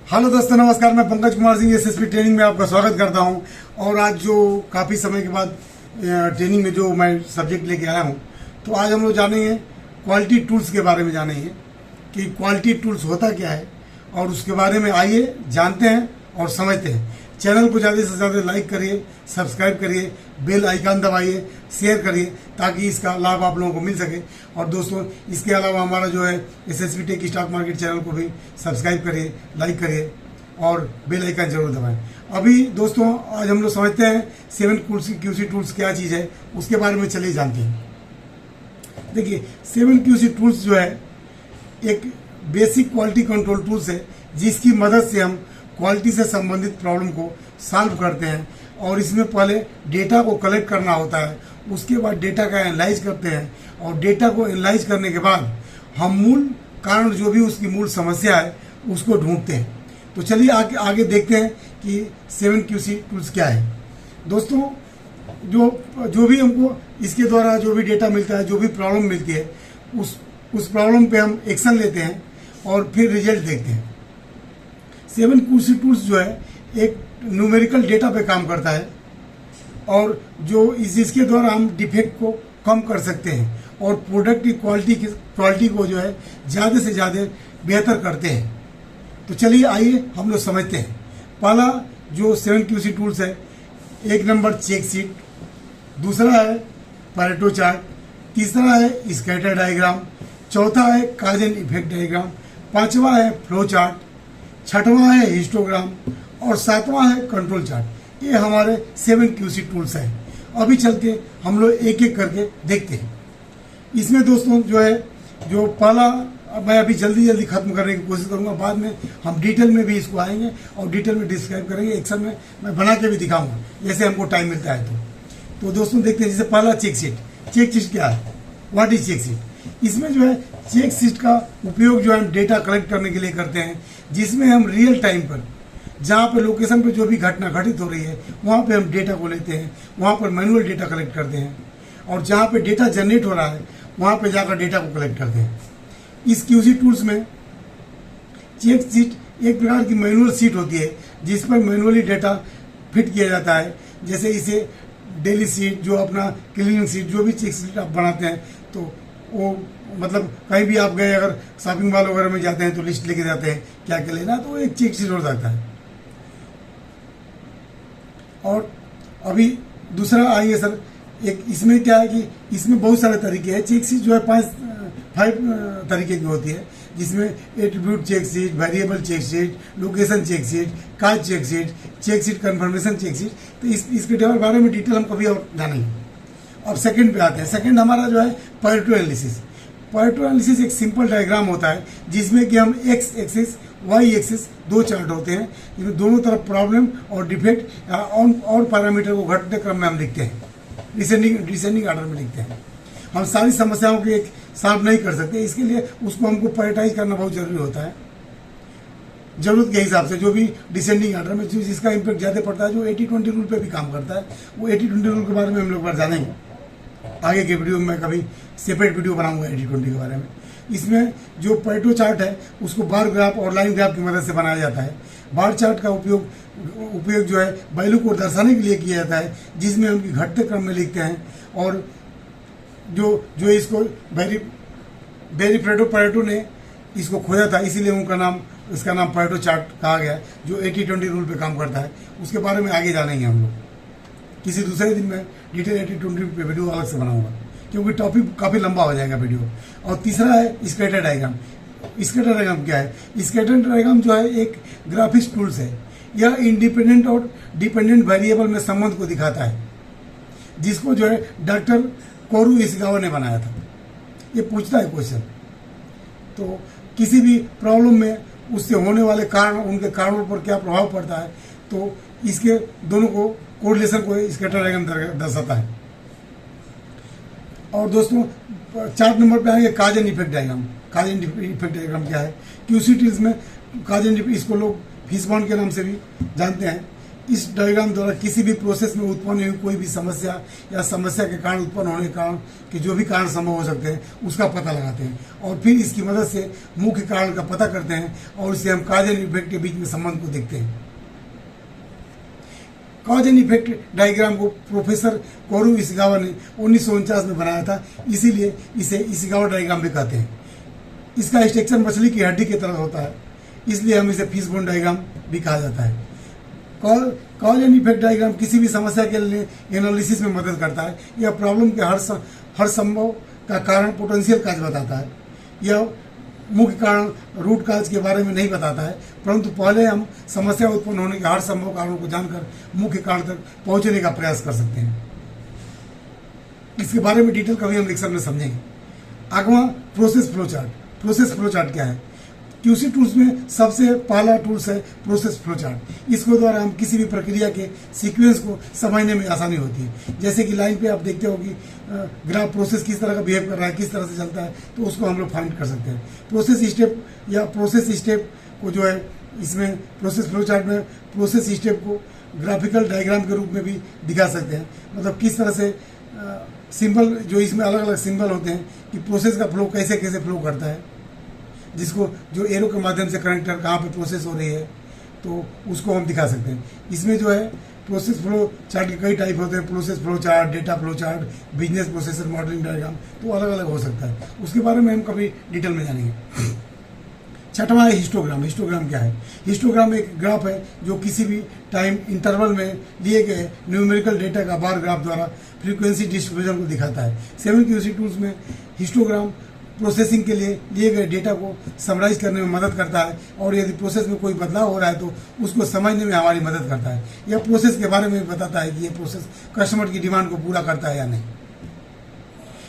Hello दोस्तों, नमस्कार। मैं पंकज कुमार सिंह एसएसपी ट्रेनिंग में आपका स्वागत करता हूं। और आज जो काफ़ी समय के बाद ट्रेनिंग में जो मैं सब्जेक्ट लेके आया हूं, तो आज हम लोग जानेंगे क्वालिटी टूल्स के बारे में जानेंगे कि क्वालिटी टूल्स होता क्या है, और उसके बारे में आइए जानते हैं और समझते हैं। चैनल को ज़्यादा से ज़्यादा लाइक करिए, सब्सक्राइब करिए, बेल आइकन दबाइए, शेयर करिए ताकि इसका लाभ आप लोगों को मिल सके। और दोस्तों, इसके अलावा हमारा जो है SSP tech stock market channel को भी सब्सक्राइब करिए, लाइक करिए और बेल आइकन जरूर दबाएं। अभी दोस्तों, आज हम लोग समझते हैं 7 क्यूसी टूल्स क्या चीज़ है, उसके बारे में चलिए जानते हैं। देखिए, 7 क्यूसी टूल्स जो है एक बेसिक क्वालिटी कंट्रोल टूल्स है, जिसकी मदद से हम क्वालिटी से संबंधित प्रॉब्लम को सॉल्व करते हैं। और इसमें पहले डेटा को कलेक्ट करना होता है, उसके बाद डेटा का एनालाइज करते हैं, और डेटा को एनालाइज करने के बाद हम मूल कारण, जो भी उसकी मूल समस्या है, उसको ढूंढते हैं। तो चलिए आगे देखते हैं कि 7 क्यूसी टूल्स क्या है। दोस्तों, जो भी हमको इसके द्वारा जो भी डेटा मिलता है, जो भी प्रॉब्लम मिलती है, उस प्रॉब्लम पे हम एक्शन लेते हैं और फिर रिजल्ट देखते हैं। 7 क्यूसी टूल्स जो है एक न्यूमेरिकल डेटा पे काम करता है, और जो इसके द्वारा हम डिफेक्ट को कम कर सकते हैं और प्रोडक्ट की क्वालिटी को जो है ज़्यादा से ज़्यादा बेहतर करते हैं। तो चलिए आइए हम लोग समझते हैं। पहला जो 7 क्यूसी टूल्स है, एक नंबर चेक शीट, दूसरा है पैरेटो चार्ट, तीसरा है स्कैटर डायग्राम, चौथा है काज एंड इफेक्ट डायग्राम, पांचवा है फ्लो चार्ट, छठवां है हिस्टोग्राम और सातवां है कंट्रोल चार्ट। ये हमारे 7 क्यूसी टूल्स हैं। अभी चल के हम लोग एक एक करके देखते हैं। इसमें दोस्तों जो है, जो पहला मैं अभी जल्दी खत्म करने की कोशिश करूंगा, बाद में हम डिटेल में भी इसको आएंगे और डिटेल में डिस्क्राइब करेंगे। एक्शन में मैं बना के भी दिखाऊंगा, जैसे हमको टाइम मिलता है। तो दोस्तों देखते हैं। जैसे पहला चेक शीट। चेक शीट क्या है? What is check sheet? इसमें जो है चेक शीट का उपयोग जो है हम डेटा कलेक्ट करने के लिए करते हैं, जिसमें हम रियल टाइम पर, जहाँ पर लोकेशन पर जो भी घटना घटित हो रही है, वहाँ पे हम डेटा को लेते हैं, वहाँ पर मैनुअल डेटा कलेक्ट करते हैं, और जहाँ पे डेटा जनरेट हो रहा है वहाँ पे जाकर डेटा को कलेक्ट करते हैं। इस क्यूसी टूल्स में चेक शीट एक प्रकार की मैनुअल शीट होती है, जिस पर मैनुअली डेटा फिट किया जाता है। जैसे इसे डेली शीट, जो अपना क्लीनिंग शीट, जो भी चेक शीट आप बनाते हैं, तो वो मतलब कहीं भी आप गए, अगर शॉपिंग मॉल वगैरह में जाते हैं तो लिस्ट लेके जाते हैं क्या क्या लेना, तो एक चेक शीट हो जाता है। और अभी दूसरा आइए सर, एक इसमें क्या है कि इसमें बहुत सारे तरीके हैं। चेक शीट जो है 5 तरीके की होती है, जिसमें attribute check sheet, variable check sheet, location check sheet, cause check sheet, check sheet confirmation check sheet. तो इसके बारे में डिटेल हम कभी और जानेंगे। अब सेकंड पे आते हैं। सेकंड हमारा जो है पैरेटो एनालिसिस। पैरेटो एनालिसिस एक सिंपल डायग्राम होता है, जिसमें कि हम X axis, Y axis, 2 chart होते हैं, जिसमें दोनों तरफ प्रॉब्लम और डिफेक्ट और पैरामीटर को घटते क्रम में हम लिखते हैं, डिसेंडिंग ऑर्डर में लिखते हैं। हम सारी समस्याओं को एक सॉल्व नहीं कर सकते, इसके लिए उसको हमको प्रायोरिटाइज करना बहुत जरूरी होता है, जरूरत के हिसाब से। जो भी डिसेंडिंग ऑर्डर में जिसका इम्पैक्ट ज़्यादा पड़ता है, जो 80-20 रूल पे भी काम करता है, वो 80-20 रूल के बारे में हम लोग बार जानेंगे। आगे के वीडियो में मैं कभी सेपरेट वीडियो बनाऊंगा 80-20 के बारे में। इसमें जो पैरेटो चार्ट है, उसको बार ग्राफ और लाइन ग्राफ की मदद से बनाया जाता है। बार चार्ट का उपयोग जो है वैल्यू को दर्शाने के लिए किया जाता है, जिसमें हम घटते क्रम में लिखते हैं। और जो इसको पैरेटो ने इसको खोजा था, इसीलिए इसका नाम पैरेटो चार्ट कहा गया, जो 80-20 रूल पे काम करता है। उसके बारे में आगे जानेंगे हम लोग। किसी दूसरे दिन में डिटेल 80-20 पे वीडियो अलग से बनाऊंगा, क्योंकि टॉपिक काफ़ी लंबा हो जाएगा वीडियो। और तीसरा है स्कैटर डायग्राम। स्कैटर डायग्राम क्या है? स्कैटर डायग्राम जो है एक ग्राफिक्स टूल्स है। यह इंडिपेंडेंट और डिपेंडेंट वेरिएबल में संबंध को दिखाता है, जिसको जो है डॉक्टर कोरू इशिकावा ने बनाया था। ये पूछता है क्वेश्चन, तो किसी भी प्रॉब्लम में उससे होने वाले कारण, उनके कारणों पर क्या प्रभाव पड़ता है, तो इसके दोनों को कोरिलेशन को स्कैटर डायग्राम दर्शाता है। और दोस्तों 4 नंबर पे आएंगे काज and effect diagram. Cause and effect diagram क्या है? क्यूसी टूल्स में काज एंड, इसको लोग फिशबॉन्ड के नाम से भी जानते हैं। इस डायग्राम द्वारा किसी भी प्रोसेस में उत्पन्न हुई कोई भी समस्या या समस्या के कारण उत्पन्न होने के कारण के जो भी कारण संभव हो सकते हैं उसका पता लगाते हैं और फिर इसकी मदद से मुख्य कारण का पता करते हैं और इससे हम कॉज एंड इफेक्ट के बीच में संबंध को देखते हैं। कॉज एंड इफेक्ट डायग्राम को प्रोफेसर कोरू इशिगावा ने 1949 में बनाया था, इसीलिए इसे इशिगावा डायग्राम भी कहते हैं। इसका स्ट्रक्चर मछली की हड्डी की तरह होता है, इसलिए हम इसे फिशबोन डायग्राम भी कहा जाता है। कॉज एंड इफेक्ट डायग्राम किसी भी समस्या के लिए एनालिसिस में मदद करता है। यह प्रॉब्लम के हर संभव का कारण पोटेंशियल काज बताता है। यह मुख्य कारण रूट काज के बारे में नहीं बताता है, परंतु पहले हम समस्या उत्पन्न होने के हर संभव कारणों को जानकर मुख्य कारण तक पहुंचने का प्रयास कर सकते हैं। इसके बारे में डिटेल कभी हम लेक्चर में समझेंगे। अगवा process flow chart. Process flow chart क्या है? क्यूसी टूल्स में सबसे पहला टूल्स है प्रोसेस फ्लो चार्ट। इसके द्वारा हम किसी भी प्रक्रिया के सीक्वेंस को समझने में आसानी होती है। जैसे कि लाइन पे आप देखते हो कि ग्राफ प्रोसेस किस तरह का बिहेव कर रहा है, किस तरह से चलता है, तो उसको हम लोग फाइंड कर सकते हैं। प्रोसेस स्टेप या प्रोसेस स्टेप को जो है इसमें प्रोसेस फ्लो चार्ट में प्रोसेस स्टेप को ग्राफिकल डायग्राम के रूप में भी दिखा सकते हैं। मतलब किस तरह से सिंबल जो इसमें अलग अलग सिंबल होते हैं कि प्रोसेस का फ्लो कैसे कैसे फ्लो करता है, जिसको जो एरो के माध्यम से कनेक्टर कहाँ पे प्रोसेस हो रही है तो उसको हम दिखा सकते हैं। इसमें जो है प्रोसेस फ्लो चार्ट के कई टाइप होते हैं, process flow chart, data flow chart, business processor modelling diagram, तो अलग अलग हो सकता है। उसके बारे में हम कभी डिटेल में जानेंगे। छठवां है हिस्टोग्राम। हिस्टोग्राम क्या है? हिस्टोग्राम एक ग्राफ है जो किसी भी टाइम इंटरवल में लिए गए न्यूमेरिकल डेटा का बार ग्राफ द्वारा फ्रीक्वेंसी डिस्ट्रीब्यूशन को दिखाता है। 7 क्यूसी टूल्स में हिस्टोग्राम प्रोसेसिंग के लिए लिए गए डेटा को समराइज करने में मदद करता है और यदि प्रोसेस में कोई बदलाव हो रहा है तो उसको समझने में हमारी मदद करता है। यह प्रोसेस के बारे में बताता है कि यह प्रोसेस कस्टमर की डिमांड को पूरा करता है या नहीं।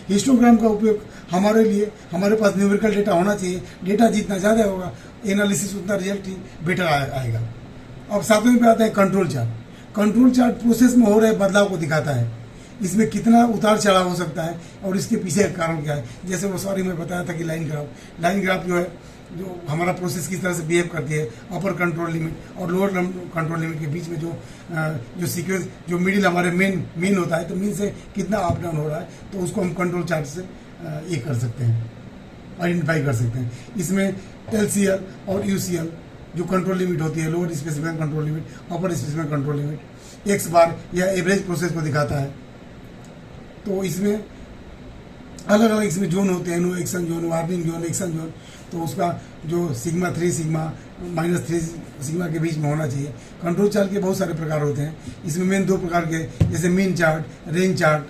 हिस्टोग्राम का उपयोग हमारे लिए, हमारे पास न्यूमेरिकल डेटा होना चाहिए। डेटा जितना ज़्यादा होगा एनालिसिस उतना रिजल्ट ही बेटर आएगा। अब सातवें पे आता है control chart. Control chart process में हो रहे बदलाव को दिखाता है। इसमें कितना उतार चढ़ाव हो सकता है और इसके पीछे का कारण क्या है। जैसे वो मैं बताया था कि लाइन ग्राफ जो है जो हमारा प्रोसेस किस तरह से बिहेव करती है, अपर कंट्रोल लिमिट और लोअर कंट्रोल लिमिट के बीच में जो सीक्वेंस जो मिडिल हमारे मेन होता है, तो मीन से कितना अप डाउन हो रहा है, तो उसको हम कंट्रोल चार्ट से ये कर सकते हैं, आइडेंटिफाई कर सकते हैं। इसमें LCL और UCL जो कंट्रोल लिमिट होती है, लोअर स्पेसिफिक कंट्रोल लिमिट, अपर स्पेसिफिक कंट्रोल लिमिट, X बार यह एवरेज प्रोसेस को दिखाता है। तो इसमें अलग अलग इसमें जोन होते हैं, no action zone, warning zone, action zone. तो उसका जो सिग्मा 3 सिग्मा -3 सिग्मा के बीच में होना चाहिए। कंट्रोल चार्ट के बहुत सारे प्रकार होते हैं। इसमें मेन 2 प्रकार के, जैसे मीन चार्ट, रेंज चार्ट,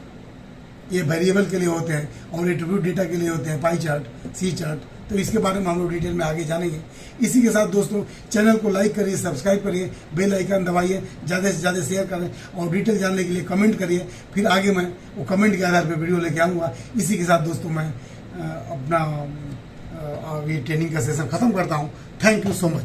ये वेरिएबल के लिए होते हैं और एट्रीब्यूट डेटा के लिए होते हैं, पाई चार्ट, सी चार्ट। तो इसके बारे में हम लोग डिटेल में आगे जानेंगे। इसी के साथ दोस्तों चैनल को लाइक करिए, सब्सक्राइब करिए, बेल आइकन दबाइए, ज़्यादा से ज़्यादा शेयर करें और डिटेल जानने के लिए कमेंट करिए। फिर आगे मैं वो कमेंट के आधार पर वीडियो लेके आऊँगा। इसी के साथ दोस्तों मैं अपना ये ट्रेनिंग का सेशन ख़त्म करता हूँ। Thank you so much.